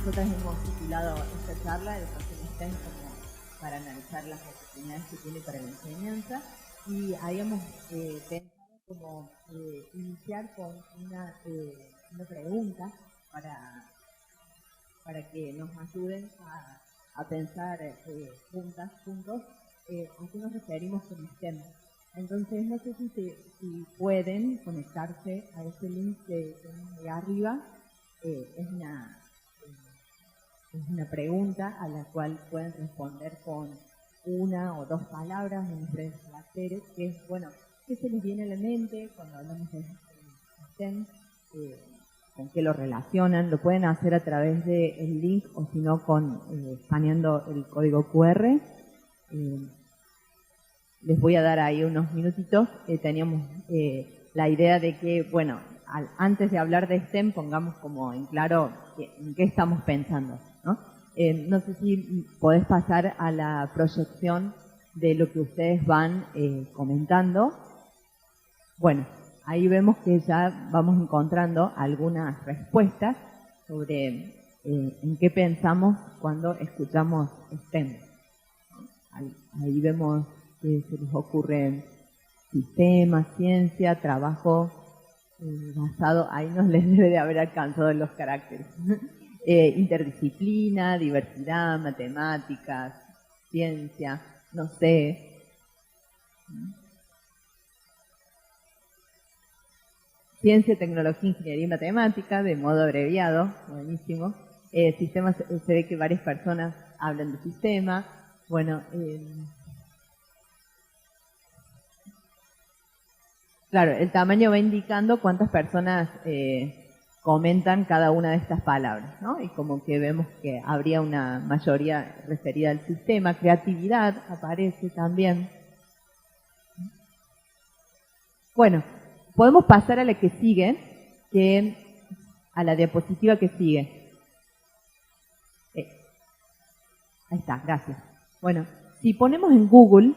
nosotras hemos titulado esta charla Educación STEM como para analizar las oportunidades que tiene para la enseñanza, y habíamos pensado como iniciar con una pregunta para que nos ayuden a pensar juntos a qué nos referimos con STEM. Entonces, no sé si pueden conectarse a ese link que tenemos de arriba. Es una pregunta a la cual pueden responder con una o dos palabras en diferentes caracteres, que es, bueno, ¿qué se les viene a la mente cuando hablamos de STEM? ¿Con qué lo relacionan? Lo pueden hacer a través del link o si no escaneando el código QR. Les voy a dar ahí unos minutitos. Teníamos la idea de que, bueno, antes de hablar de STEM, pongamos como en claro en qué estamos pensando, ¿no? No sé si podés pasar a la proyección de lo que ustedes van comentando. Bueno, ahí vemos que ya vamos encontrando algunas respuestas sobre en qué pensamos cuando escuchamos STEM. Ahí vemos que se les ocurre sistema, ciencia, trabajo basado, ahí nos les debe de haber alcanzado los caracteres. Interdisciplina, diversidad, matemáticas, ciencia, no sé. Ciencia, tecnología, ingeniería y matemática, de modo abreviado, buenísimo. Sistemas, se ve que varias personas hablan de sistema. Bueno, claro, el tamaño va indicando cuántas personas comentan cada una de estas palabras, ¿no? Y como que vemos que habría una mayoría referida al sistema. Creatividad aparece también. Bueno, podemos pasar a la que sigue, a la diapositiva que sigue. Ahí está, gracias. Bueno, si ponemos en Google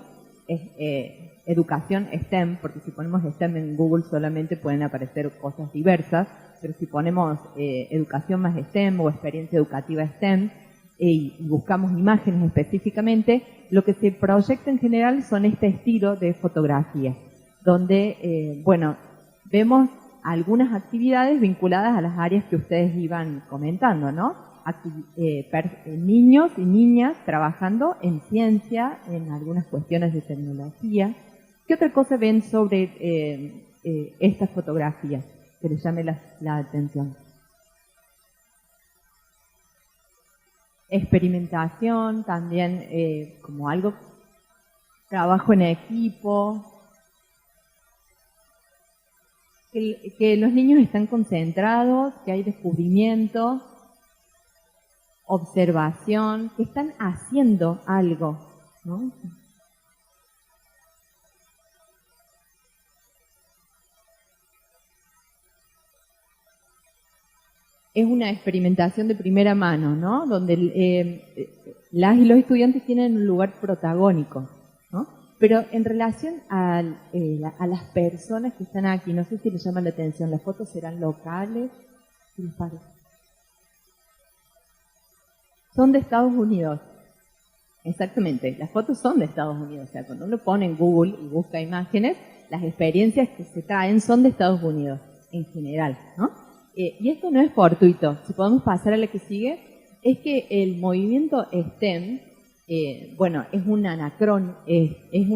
educación STEM, porque si ponemos STEM en Google solamente pueden aparecer cosas diversas, pero si ponemos educación más STEM o experiencia educativa STEM y buscamos imágenes específicamente, lo que se proyecta en general son este estilo de fotografías, donde, bueno, vemos algunas actividades vinculadas a las áreas que ustedes iban comentando, ¿no? Niños y niñas trabajando en ciencia, en algunas cuestiones de tecnología. ¿Qué otra cosa ven sobre estas fotografías que les llame la atención? Experimentación, también como algo, trabajo en equipo, que los niños están concentrados, que hay descubrimiento, observación, que están haciendo algo, ¿no? Es una experimentación de primera mano, ¿no? Donde las y los estudiantes tienen un lugar protagónico, ¿no? Pero en relación a las personas que están aquí, no sé si les llama la atención, ¿las fotos serán locales? ¿Qué les parece? Son de Estados Unidos. Exactamente, las fotos son de Estados Unidos. O sea, cuando uno pone en Google y busca imágenes, las experiencias que se traen son de Estados Unidos, en general, ¿no? Y esto no es fortuito. Si podemos pasar a la que sigue, es que el movimiento STEM, bueno, es un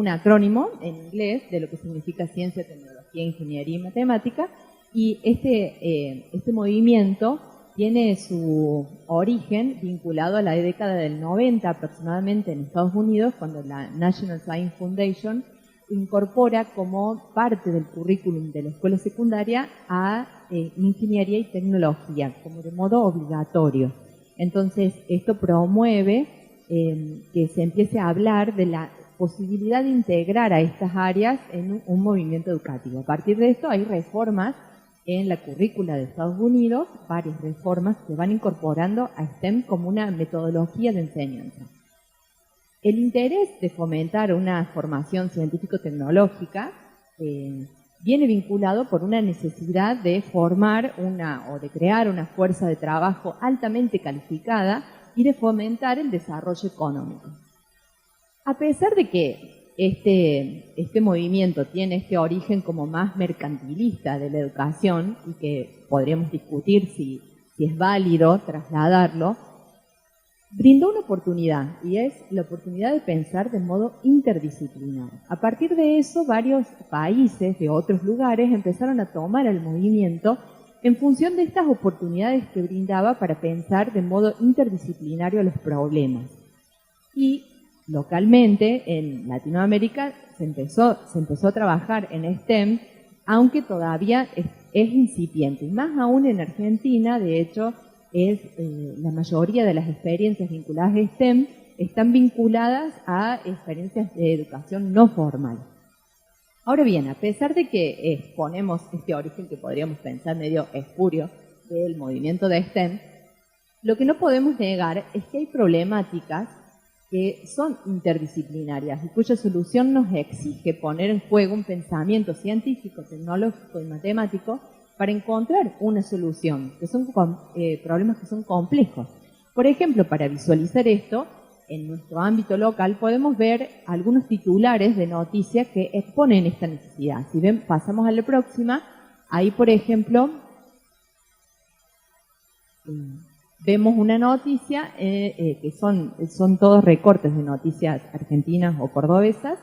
acrónimo en inglés de lo que significa ciencia, tecnología, ingeniería y matemática, y este movimiento tiene su origen vinculado a la década del 90 aproximadamente en Estados Unidos, cuando la National Science Foundation incorpora como parte del currículum de la escuela secundaria a ingeniería y tecnología, como de modo obligatorio. Entonces, esto promueve que se empiece a hablar de la posibilidad de integrar a estas áreas en un movimiento educativo. A partir de esto hay reformas en la currícula de Estados Unidos, varias reformas que van incorporando a STEM como una metodología de enseñanza. El interés de fomentar una formación científico-tecnológica viene vinculado por una necesidad de formar o de crear una fuerza de trabajo altamente calificada y de fomentar el desarrollo económico. A pesar de que este movimiento tiene este origen como más mercantilista de la educación y que podríamos discutir si es válido trasladarlo, brindó una oportunidad, y es la oportunidad de pensar de modo interdisciplinar. A partir de eso, varios países de otros lugares empezaron a tomar el movimiento en función de estas oportunidades que brindaba para pensar de modo interdisciplinario los problemas. Y localmente, en Latinoamérica, se empezó a trabajar en STEM, aunque todavía es incipiente. Y más aún en Argentina, de hecho, la mayoría de las experiencias vinculadas a STEM están vinculadas a experiencias de educación no formal. Ahora bien, a pesar de que exponemos este origen que podríamos pensar medio espurio del movimiento de STEM, lo que no podemos negar es que hay problemáticas que son interdisciplinarias y cuya solución nos exige poner en juego un pensamiento científico, tecnológico y matemático para encontrar una solución, que son problemas que son complejos. Por ejemplo, para visualizar esto, en nuestro ámbito local podemos ver algunos titulares de noticias que exponen esta necesidad. Si ven, pasamos a la próxima, ahí por ejemplo vemos una noticia que son todos recortes de noticias argentinas o cordobesas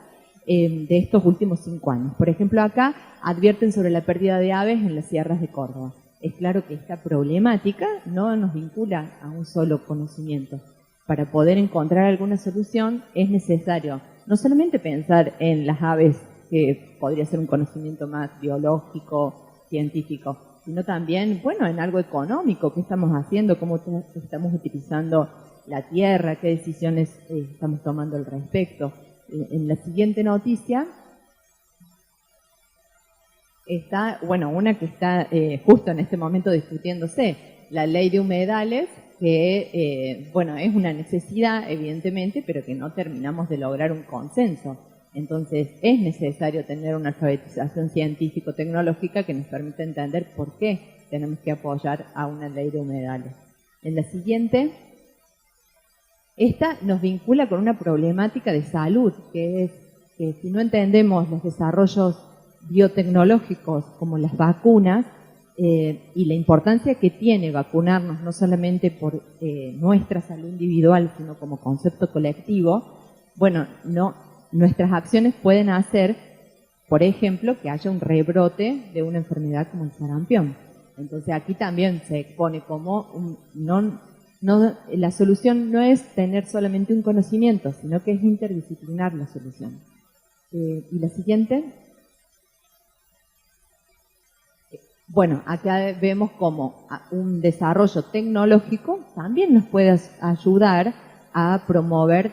de estos últimos 5 años. Por ejemplo, acá advierten sobre la pérdida de aves en las sierras de Córdoba. Es claro que esta problemática no nos vincula a un solo conocimiento. Para poder encontrar alguna solución es necesario no solamente pensar en las aves, que podría ser un conocimiento más biológico, científico, sino también, bueno, en algo económico, qué estamos haciendo, cómo estamos utilizando la tierra, qué decisiones estamos tomando al respecto. En la siguiente noticia está, bueno, una que está justo en este momento discutiéndose, la ley de humedales, que, bueno, es una necesidad, evidentemente, pero que no terminamos de lograr un consenso. Entonces, es necesario tener una alfabetización científico-tecnológica que nos permita entender por qué tenemos que apoyar a una ley de humedales. En la siguiente, esta nos vincula con una problemática de salud, que es que si no entendemos los desarrollos biotecnológicos como las vacunas y la importancia que tiene vacunarnos no solamente por nuestra salud individual, sino como concepto colectivo, bueno, nuestras acciones pueden hacer, por ejemplo, que haya un rebrote de una enfermedad como el sarampión. Entonces aquí también se expone como la solución no es tener solamente un conocimiento, sino que es interdisciplinar la solución. Y la siguiente. Bueno, acá vemos como un desarrollo tecnológico también nos puede ayudar a promover,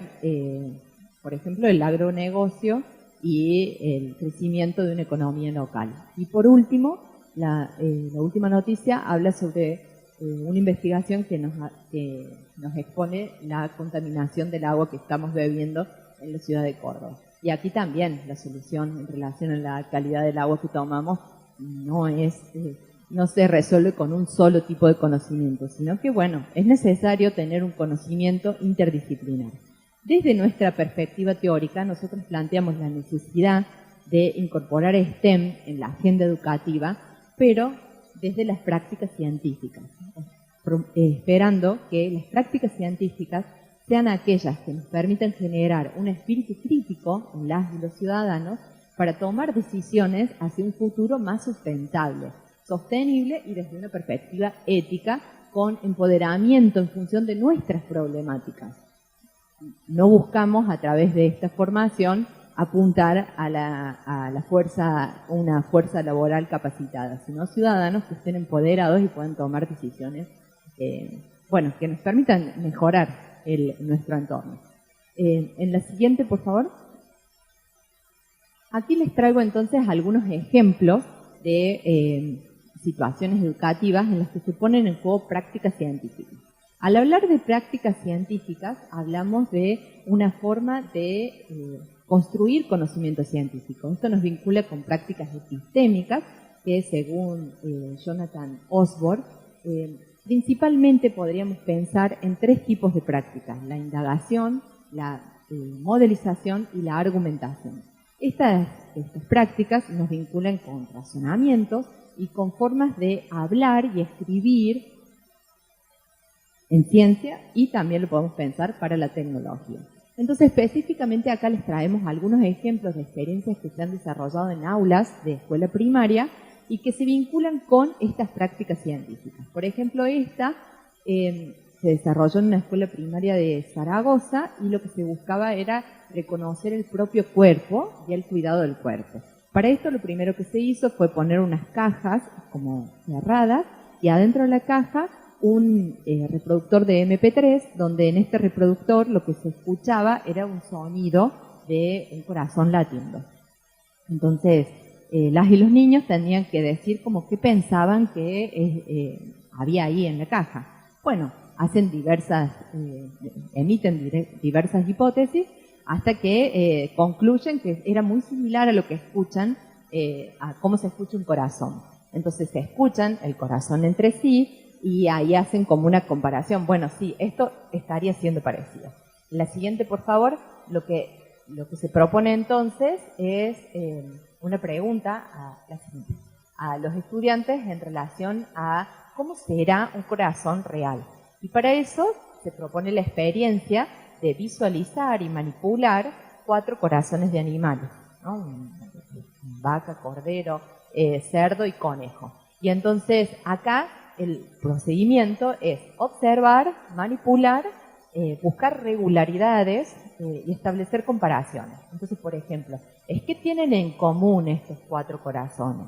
por ejemplo, el agronegocio y el crecimiento de una economía local. Y por último, la última noticia habla sobre una investigación que nos expone la contaminación del agua que estamos bebiendo en la ciudad de Córdoba. Y aquí también la solución en relación a la calidad del agua que tomamos no se resuelve con un solo tipo de conocimiento, sino que, bueno, es necesario tener un conocimiento interdisciplinar. Desde nuestra perspectiva teórica, nosotros planteamos la necesidad de incorporar STEM en la agenda educativa, pero desde las prácticas científicas, esperando que las prácticas científicas sean aquellas que nos permitan generar un espíritu crítico en las y los ciudadanos para tomar decisiones hacia un futuro más sustentable, sostenible y desde una perspectiva ética, con empoderamiento en función de nuestras problemáticas. No buscamos a través de esta formación apuntar a una fuerza laboral capacitada, sino ciudadanos que estén empoderados y puedan tomar decisiones que nos permitan mejorar nuestro entorno. En la siguiente, por favor. Aquí les traigo entonces algunos ejemplos de situaciones educativas en las que se ponen en juego prácticas científicas. Al hablar de prácticas científicas, hablamos de una forma de construir conocimiento científico. Esto nos vincula con prácticas epistémicas que, según Jonathan Osborne, principalmente podríamos pensar en 3 tipos de prácticas: la indagación, la modelización y la argumentación. Estas prácticas nos vinculan con razonamientos y con formas de hablar y escribir en ciencia, y también lo podemos pensar para la tecnología. Entonces, específicamente acá les traemos algunos ejemplos de experiencias que se han desarrollado en aulas de escuela primaria y que se vinculan con estas prácticas científicas. Por ejemplo, esta se desarrolló en una escuela primaria de Zaragoza, y lo que se buscaba era reconocer el propio cuerpo y el cuidado del cuerpo. Para esto, lo primero que se hizo fue poner unas cajas como cerradas, y adentro de la caja un reproductor de MP3, donde en este reproductor lo que se escuchaba era un sonido de un corazón latiendo. Entonces, las y los niños tenían que decir como qué pensaban que había ahí en la caja. Bueno, emiten diversas hipótesis hasta que concluyen que era muy similar a lo que escuchan, a cómo se escucha un corazón. Entonces se escuchan el corazón entre sí, y ahí hacen como una comparación. Bueno, sí, esto estaría siendo parecido. La siguiente, por favor. Lo que se propone entonces es una pregunta a los estudiantes en relación a cómo será un corazón real. Y para eso se propone la experiencia de visualizar y manipular 4 corazones de animales, ¿no? Vaca, cordero, cerdo y conejo. Y entonces acá el procedimiento es observar, manipular, buscar regularidades y establecer comparaciones. Entonces, por ejemplo, ¿qué tienen en común estos 4 corazones?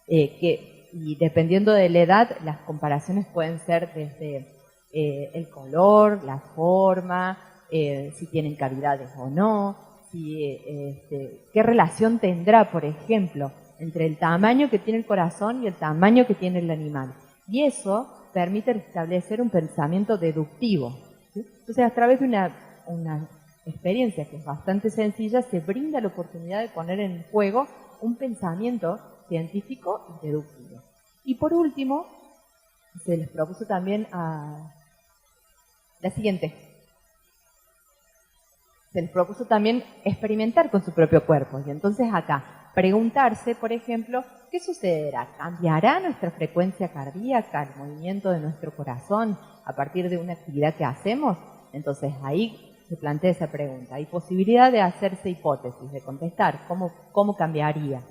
Y dependiendo de la edad, las comparaciones pueden ser desde el color, la forma, si tienen cavidades o no, qué relación tendrá, por ejemplo, entre el tamaño que tiene el corazón y el tamaño que tiene el animal. Y eso permite establecer un pensamiento deductivo, ¿sí? Entonces, a través de una experiencia que es bastante sencilla, se brinda la oportunidad de poner en juego un pensamiento científico y deductivo. Y por último, se les propuso también la siguiente. Se les propuso también experimentar con su propio cuerpo. Y entonces acá, preguntarse, por ejemplo, ¿qué sucederá? ¿Cambiará nuestra frecuencia cardíaca, el movimiento de nuestro corazón a partir de una actividad que hacemos? Entonces ahí se plantea esa pregunta. Hay posibilidad de hacerse hipótesis, de contestar cómo cambiaría,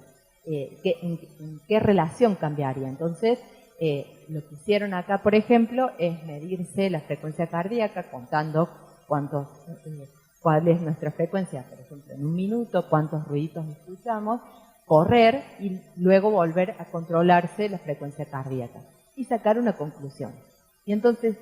en qué relación cambiaría. Entonces, lo que hicieron acá, por ejemplo, es medirse la frecuencia cardíaca contando cuál es nuestra frecuencia, por ejemplo, en un minuto, cuántos ruiditos escuchamos, correr y luego volver a controlarse la frecuencia cardíaca y sacar una conclusión. Y entonces,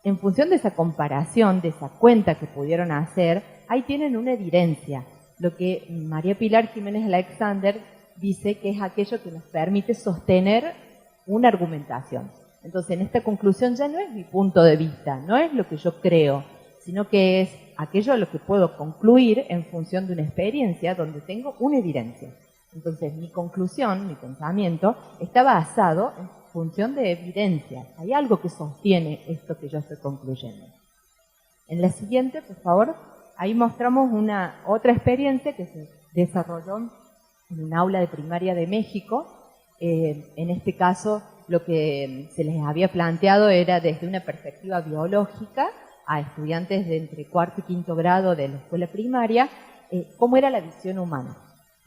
en función de esa comparación, de esa cuenta que pudieron hacer, ahí tienen una evidencia. Lo que María Pilar Jiménez Alexander dice que es aquello que nos permite sostener una argumentación. Entonces, en esta conclusión ya no es mi punto de vista, no es lo que yo creo, sino que es aquello a lo que puedo concluir en función de una experiencia donde tengo una evidencia. Entonces, mi conclusión, mi pensamiento, está basado en función de evidencia. Hay algo que sostiene esto que yo estoy concluyendo. En la siguiente, por favor, ahí mostramos otra experiencia que se desarrolló en un aula de primaria de México. En este caso, lo que se les había planteado era desde una perspectiva biológica a estudiantes de entre 4º y 5º grado de la escuela primaria, cómo era la visión humana.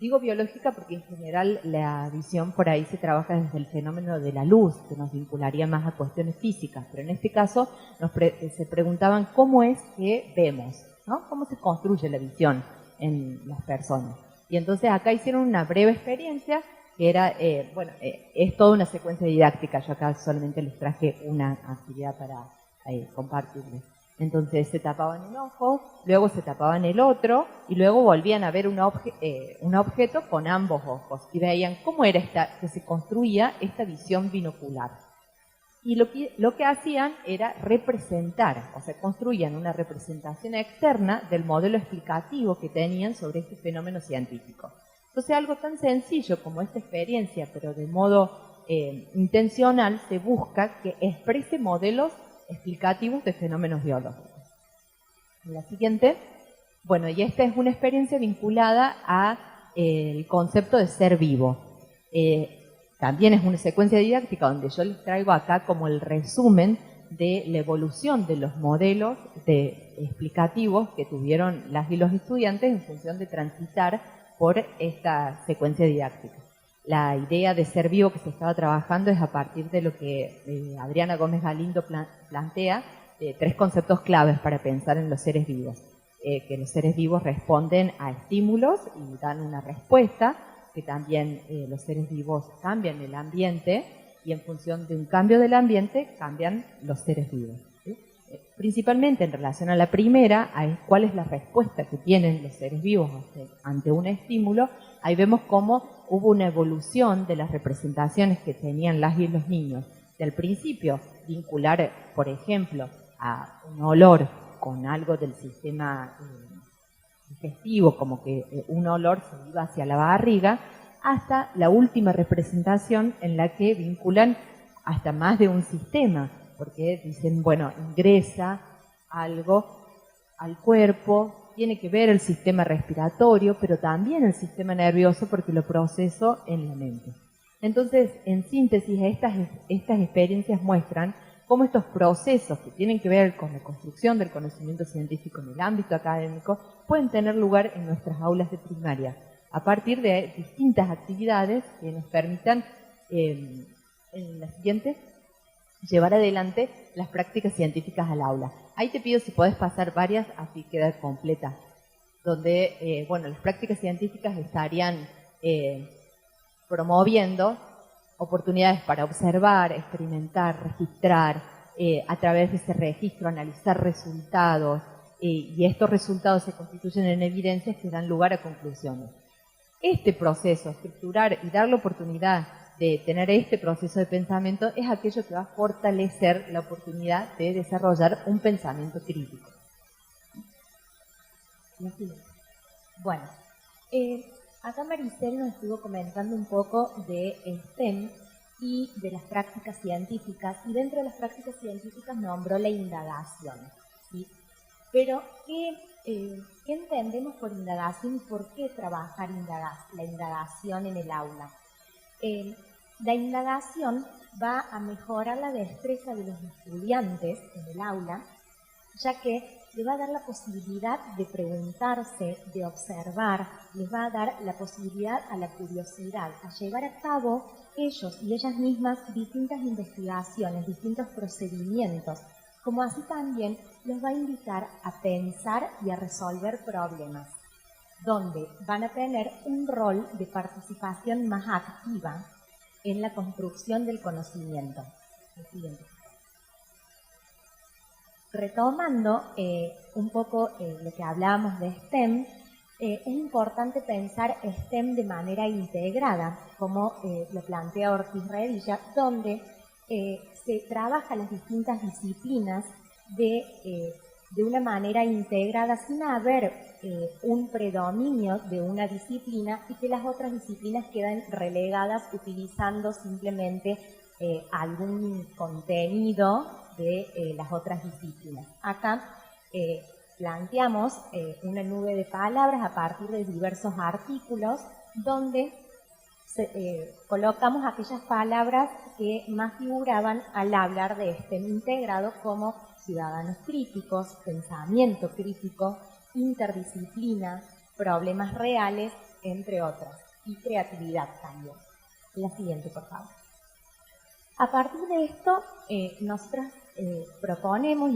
Digo biológica porque en general la visión por ahí se trabaja desde el fenómeno de la luz, que nos vincularía más a cuestiones físicas, pero en este caso se preguntaban cómo es que vemos, ¿no? Cómo se construye la visión en las personas. Y entonces acá hicieron una breve experiencia que era, es toda una secuencia didáctica. Yo acá solamente les traje una actividad para compartirles. Entonces se tapaban un ojo, luego se tapaban el otro y luego volvían a ver un objeto con ambos ojos y veían cómo era que se construía esta visión binocular. Y lo que hacían era representar, o sea, construían una representación externa del modelo explicativo que tenían sobre este fenómeno científico. Entonces, algo tan sencillo como esta experiencia, pero de modo intencional, se busca que exprese modelos explicativos de fenómenos biológicos. La siguiente, bueno, y esta es una experiencia vinculada al concepto de ser vivo. También es una secuencia didáctica donde yo les traigo acá como el resumen de la evolución de los modelos explicativos que tuvieron las y los estudiantes en función de transitar por esta secuencia didáctica. La idea de ser vivo que se estaba trabajando es a partir de lo que Adriana Gómez Galindo plantea, 3 conceptos claves para pensar en los seres vivos. Que los seres vivos responden a estímulos y dan una respuesta, que también los seres vivos cambian el ambiente y en función de un cambio del ambiente cambian los seres vivos, ¿sí? Principalmente en relación a la primera, cuál es la respuesta que tienen los seres vivos ante un estímulo. Ahí vemos cómo hubo una evolución de las representaciones que tenían las y los niños. Del principio, vincular, por ejemplo, a un olor con algo del sistema digestivo, como que un olor se iba hacia la barriga, hasta la última representación en la que vinculan hasta más de un sistema, porque dicen, bueno, ingresa algo al cuerpo, tiene que ver el sistema respiratorio, pero también el sistema nervioso, porque lo proceso en la mente. Entonces, en síntesis, estas experiencias muestran cómo estos procesos que tienen que ver con la construcción del conocimiento científico en el ámbito académico pueden tener lugar en nuestras aulas de primaria, a partir de distintas actividades que nos permitan, en la siguiente, llevar adelante las prácticas científicas al aula. Ahí te pido si podés pasar varias, así queda completa, donde, bueno, las prácticas científicas estarían promoviendo oportunidades para observar, experimentar, registrar, a través de ese registro analizar resultados, y estos resultados se constituyen en evidencias que dan lugar a conclusiones. Este proceso, estructurar y dar la oportunidad de tener este proceso de pensamiento, es aquello que va a fortalecer la oportunidad de desarrollar un pensamiento crítico. Bueno, acá Maricel nos estuvo comentando un poco de STEM y de las prácticas científicas, y dentro de las prácticas científicas nombró la indagación, ¿sí? Pero, ¿qué entendemos por indagación y por qué trabajar la indagación en el aula? La indagación va a mejorar la destreza de los estudiantes en el aula, ya que le va a dar la posibilidad de preguntarse, de observar, les va a dar la posibilidad a la curiosidad, a llevar a cabo ellos y ellas mismas distintas investigaciones, distintos procedimientos, como así también los va a invitar a pensar y a resolver problemas, donde van a tener un rol de participación más activa en la construcción del conocimiento. Retomando un poco lo que hablábamos de STEM, es importante pensar STEM de manera integrada, como lo plantea Ortiz Redilla, donde se trabaja las distintas disciplinas de una manera integrada, sin haber un predominio de una disciplina y que las otras disciplinas queden relegadas utilizando simplemente algún contenido de las otras disciplinas. Acá planteamos una nube de palabras a partir de diversos artículos donde colocamos aquellas palabras que más figuraban al hablar de STEM integrado, como ciudadanos críticos, pensamiento crítico, interdisciplina, problemas reales, entre otras, y creatividad también. La siguiente, por favor. A partir de esto, nosotros proponemos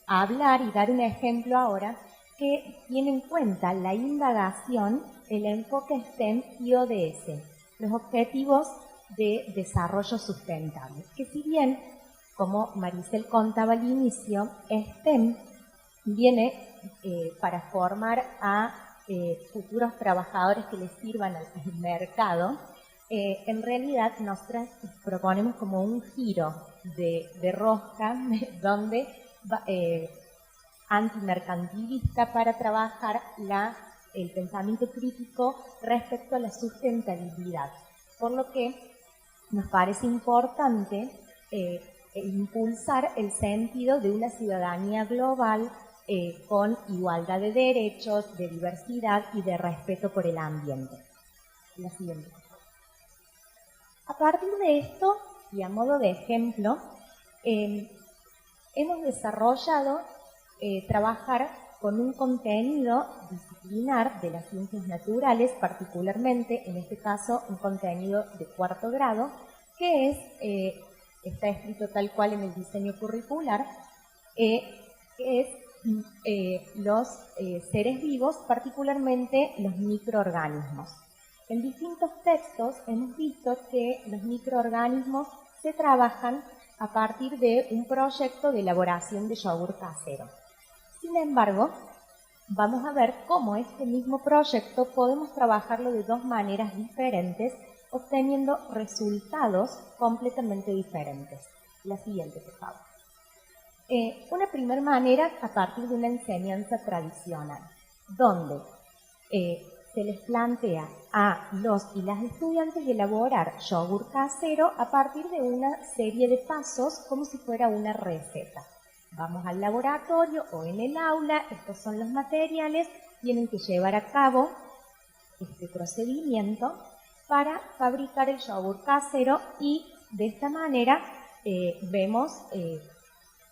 hablar y dar un ejemplo ahora que tiene en cuenta la indagación, el enfoque STEM y ODS, los Objetivos de Desarrollo Sustentable, que si bien, como Maricel contaba al inicio, STEM viene para formar a futuros trabajadores que les sirvan al mercado, en realidad nosotras proponemos como un giro de rosca donde antimercantilista para trabajar el pensamiento crítico respecto a la sustentabilidad. Por lo que nos parece importante impulsar el sentido de una ciudadanía global con igualdad de derechos, de diversidad y de respeto por el ambiente. La siguiente. A partir de esto, y a modo de ejemplo, hemos desarrollado trabajar con un contenido disciplinar de las ciencias naturales, particularmente, en este caso, un contenido de 4º grado, que está escrito tal cual en el diseño curricular, que es los seres vivos, particularmente los microorganismos. En distintos textos hemos visto que los microorganismos se trabajan a partir de un proyecto de elaboración de yogur casero. Sin embargo, vamos a ver cómo este mismo proyecto podemos trabajarlo de 2 maneras diferentes, obteniendo resultados completamente diferentes. La siguiente, por favor. Una primera manera a partir de una enseñanza tradicional, donde se les plantea a los y las estudiantes elaborar yogur casero a partir de una serie de pasos como si fuera una receta. Vamos al laboratorio o en el aula, estos son los materiales, tienen que llevar a cabo este procedimiento para fabricar el yogur casero y de esta manera vemos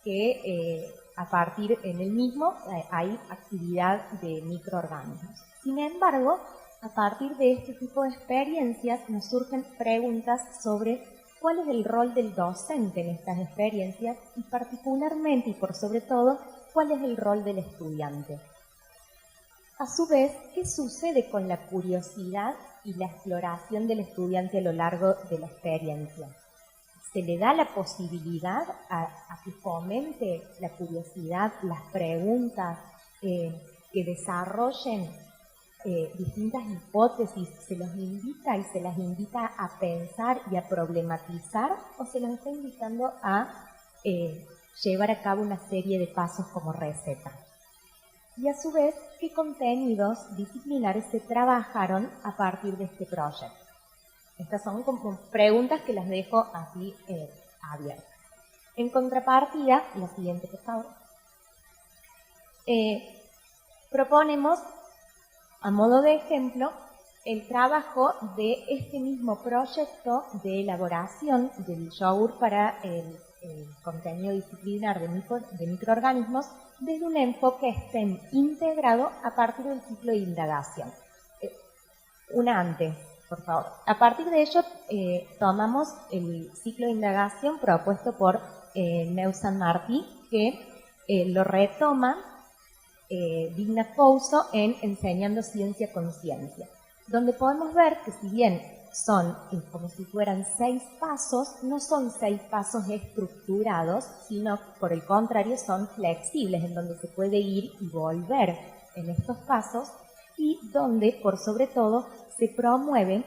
que a partir en el mismo hay actividad de microorganismos. Sin embargo, a partir de este tipo de experiencias nos surgen preguntas sobre cuál es el rol del docente en estas experiencias y particularmente y por sobre todo, cuál es el rol del estudiante. A su vez, ¿qué sucede con la curiosidad y la exploración del estudiante a lo largo de la experiencia? ¿Se le da la posibilidad a que fomente la curiosidad, las preguntas, que desarrollen distintas hipótesis? ¿Se los invita y se las invita a pensar y a problematizar o se los está invitando a llevar a cabo una serie de pasos como receta? Y a su vez, ¿qué contenidos disciplinares se trabajaron a partir de este proyecto? Estas son como preguntas que las dejo así abiertas. En contrapartida, la siguiente, por favor. Proponemos, a modo de ejemplo, el trabajo de este mismo proyecto de elaboración del yogur para el contenido disciplinar de microorganismos desde un enfoque STEM integrado a partir del ciclo de indagación. Una antes, por favor. A partir de ello, tomamos el ciclo de indagación propuesto por Neusan Martí, que lo retoma Digna Couso en Enseñando Ciencia con Ciencia, donde podemos ver que si bien son como si fueran 6 pasos, no son 6 pasos estructurados, sino por el contrario son flexibles, en donde se puede ir y volver en estos pasos y donde, por sobre todo, se promueven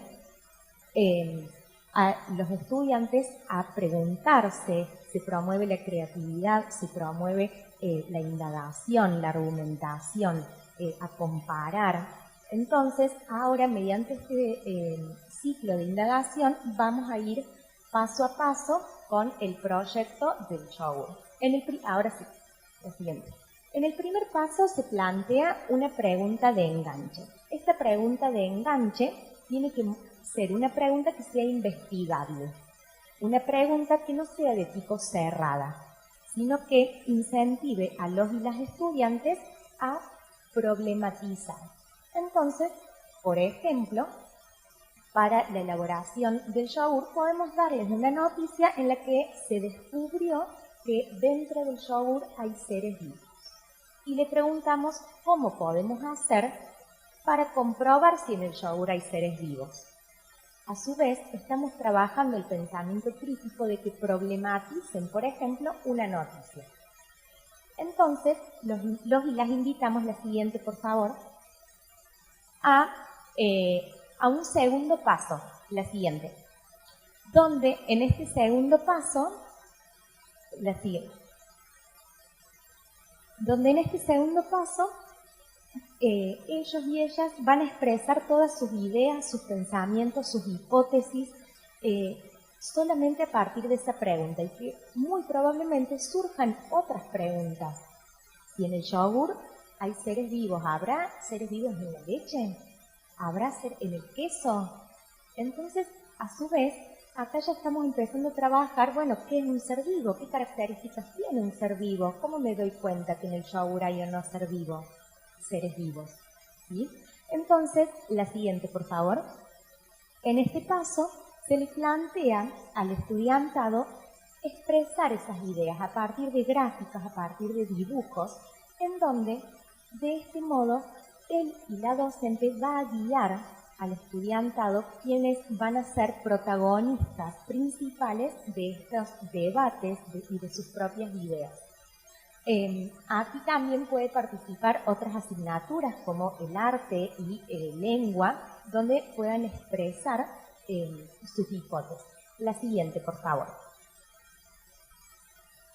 a los estudiantes a preguntarse, se promueve la creatividad, se promueve la indagación, la argumentación, a comparar. Entonces, ahora mediante este ciclo de indagación vamos a ir paso a paso con el proyecto del yogur. Ahora sí, lo siguiente. En el primer paso se plantea una pregunta de enganche. Esta pregunta de enganche tiene que ser una pregunta que sea investigable, una pregunta que no sea de tipo cerrada, sino que incentive a los y las estudiantes a problematizar. Entonces, por ejemplo, para la elaboración del yogur podemos darles una noticia en la que se descubrió que dentro del yogur hay seres vivos. Y le preguntamos cómo podemos hacer para comprobar si en el yogur hay seres vivos. A su vez, estamos trabajando el pensamiento crítico de que problematicen, por ejemplo, una noticia. Entonces, los y las invitamos, la siguiente, por favor, a un segundo paso. la siguiente. Donde en este segundo paso, la siguiente. Donde en este segundo paso, ellos y ellas van a expresar todas sus ideas, sus pensamientos, sus hipótesis, solamente a partir de esa pregunta, y que muy probablemente surjan otras preguntas. Si en el yogur hay seres vivos, ¿habrá seres vivos en la leche? ¿Habrá seres en el queso? Entonces, a su vez, acá ya estamos empezando a trabajar, bueno, ¿qué es un ser vivo? ¿Qué características tiene un ser vivo? ¿Cómo me doy cuenta que en el yogur hay o no ser vivo? Seres vivos, ¿sí? Entonces, la siguiente, por favor. En este paso, se le plantea al estudiantado expresar esas ideas a partir de gráficas, a partir de dibujos, en donde, de este modo, él y la docente va a guiar al estudiantado, quienes van a ser protagonistas principales de estos debates y de sus propias ideas. Aquí también puede participar otras asignaturas como el arte y lengua, donde puedan expresar sus hipótesis. La siguiente, por favor.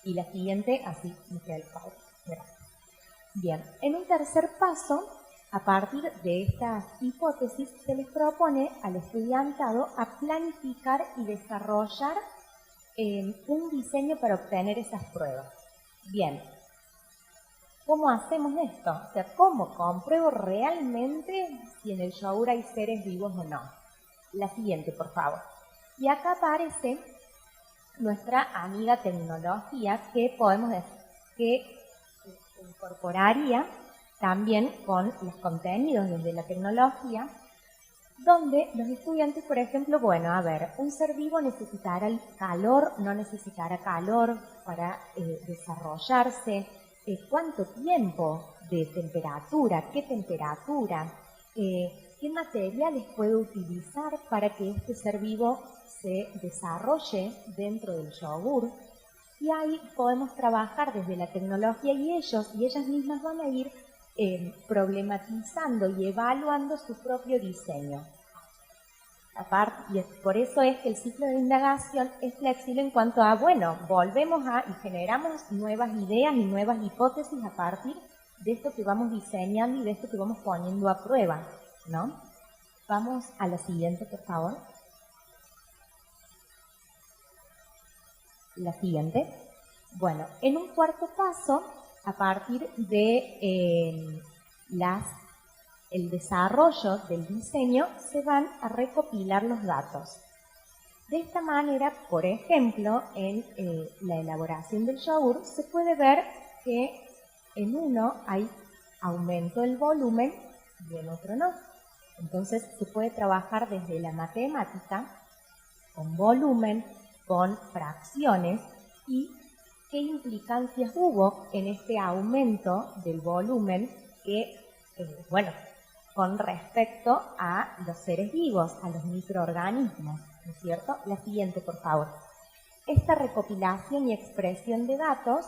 Y la siguiente, así me queda el favor. Gracias. Bien, en un tercer paso, a partir de estas hipótesis, se les propone al estudiantado a planificar y desarrollar un diseño para obtener esas pruebas. Bien, ¿cómo hacemos esto? O sea, ¿cómo compruebo realmente si en el yogur hay seres vivos o no? La siguiente, por favor. Y acá aparece nuestra amiga tecnología, que podemos decir que incorporaría también con los contenidos desde la tecnología, donde los estudiantes, por ejemplo, bueno, a ver, un ser vivo necesitará calor, no necesitará calor para desarrollarse, cuánto tiempo de temperatura, qué temperatura, qué materiales puede utilizar para que este ser vivo se desarrolle dentro del yogur. Y ahí podemos trabajar desde la tecnología y ellos y ellas mismas van a ir problematizando y evaluando su propio diseño. Y por eso es que el ciclo de indagación es flexible en cuanto a, bueno, volvemos y generamos nuevas ideas y nuevas hipótesis a partir de esto que vamos diseñando y de esto que vamos poniendo a prueba, ¿no? Vamos a la siguiente, por favor. La siguiente. Bueno, en un cuarto paso, a partir de el desarrollo del diseño, se van a recopilar los datos. De esta manera, por ejemplo, en la elaboración del yogur, se puede ver que en uno hay aumento del volumen y en otro no. Entonces, se puede trabajar desde la matemática, con volumen, con fracciones, y qué implicancias hubo en este aumento del volumen que, bueno, con respecto a los seres vivos, a los microorganismos, ¿no es cierto? La siguiente, por favor. Esta recopilación y expresión de datos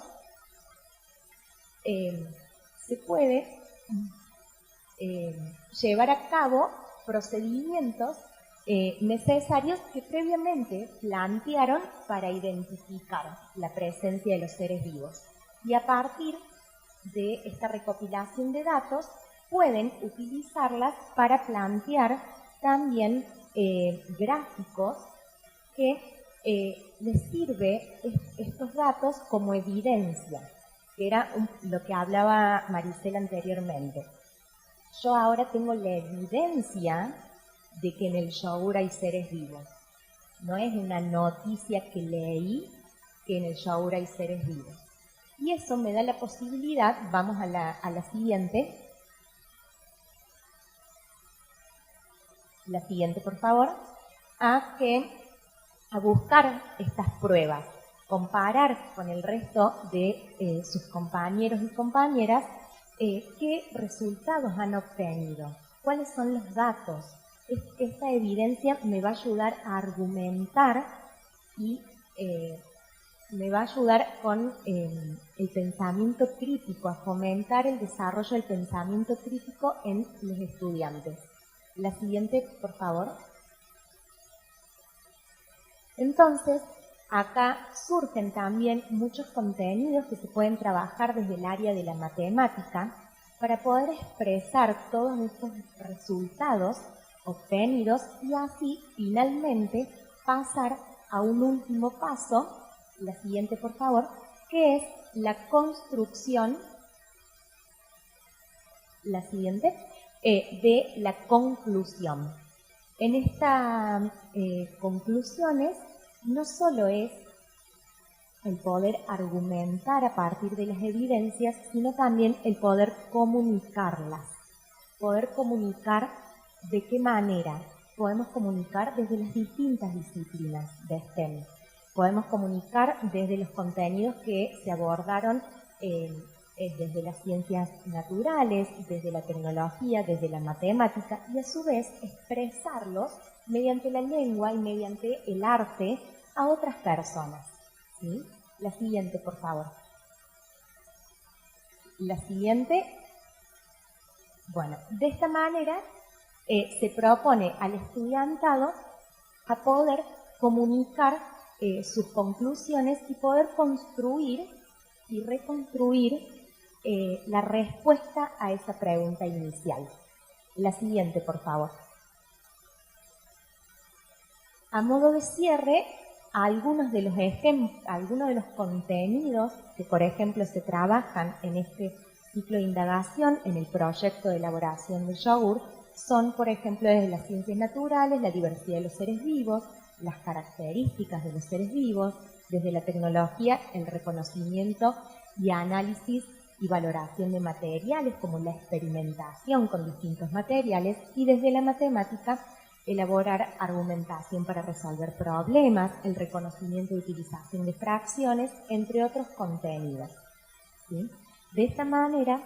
se puede llevar a cabo procedimientos necesarios que previamente plantearon para identificar la presencia de los seres vivos. Y a partir de esta recopilación de datos, pueden utilizarlas para plantear también gráficos que les sirve estos datos como evidencia, que era lo que hablaba Maricela anteriormente. Yo ahora tengo la evidencia de que en el yogur hay seres vivos. No es una noticia que leí que en el yogur hay seres vivos. Y eso me da la posibilidad, vamos a la siguiente. La siguiente, por favor. A buscar estas pruebas, comparar con el resto de sus compañeros y compañeras qué resultados han obtenido, cuáles son los datos. Esta evidencia me va a ayudar a argumentar y me va a ayudar con el pensamiento crítico, a fomentar el desarrollo del pensamiento crítico en los estudiantes. La siguiente, por favor. Entonces, acá surgen también muchos contenidos que se pueden trabajar desde el área de la matemática para poder expresar todos estos resultados obtenidos y así finalmente pasar a un último paso, la siguiente por favor, que es la construcción, la siguiente, de la conclusión. En estas conclusiones no solo es el poder argumentar a partir de las evidencias, sino también el poder comunicarlas. Poder comunicar de qué manera. Podemos comunicar desde las distintas disciplinas de STEM. Podemos comunicar desde los contenidos que se abordaron desde las ciencias naturales, desde la tecnología, desde la matemática, y a su vez expresarlos mediante la lengua y mediante el arte a otras personas. ¿Sí? La siguiente, por favor. La siguiente. Bueno, de esta manera se propone al estudiantado a poder comunicar sus conclusiones y poder construir y reconstruir la respuesta a esa pregunta inicial. La siguiente, por favor. A modo de cierre, algunos de los contenidos que, por ejemplo, se trabajan en este ciclo de indagación, en el proyecto de elaboración del yogur, son, por ejemplo, desde las ciencias naturales, la diversidad de los seres vivos, las características de los seres vivos, desde la tecnología, el reconocimiento y análisis y valoración de materiales, como la experimentación con distintos materiales, y desde la matemática, elaborar argumentación para resolver problemas, el reconocimiento y utilización de fracciones, entre otros contenidos. ¿Sí? De esta manera,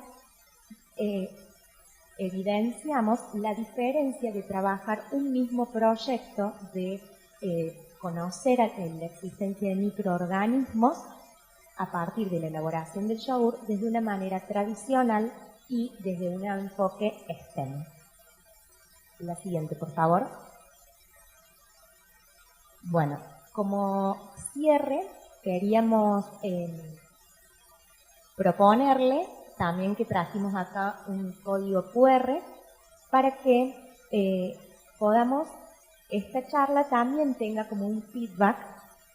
evidenciamos la diferencia de trabajar un mismo proyecto, de conocer la existencia de microorganismos a partir de la elaboración del yogur desde una manera tradicional y desde un enfoque STEM. La siguiente, por favor. Bueno, como cierre, queríamos proponerle también que trajimos acá un código QR para que podamos, esta charla también tenga como un feedback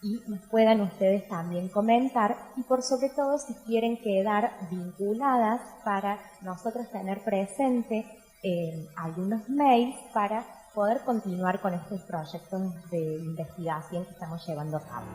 y nos puedan ustedes también comentar, y por sobre todo si quieren quedar vinculadas para nosotros tener presente algunos mails para poder continuar con estos proyectos de investigación que estamos llevando a cabo.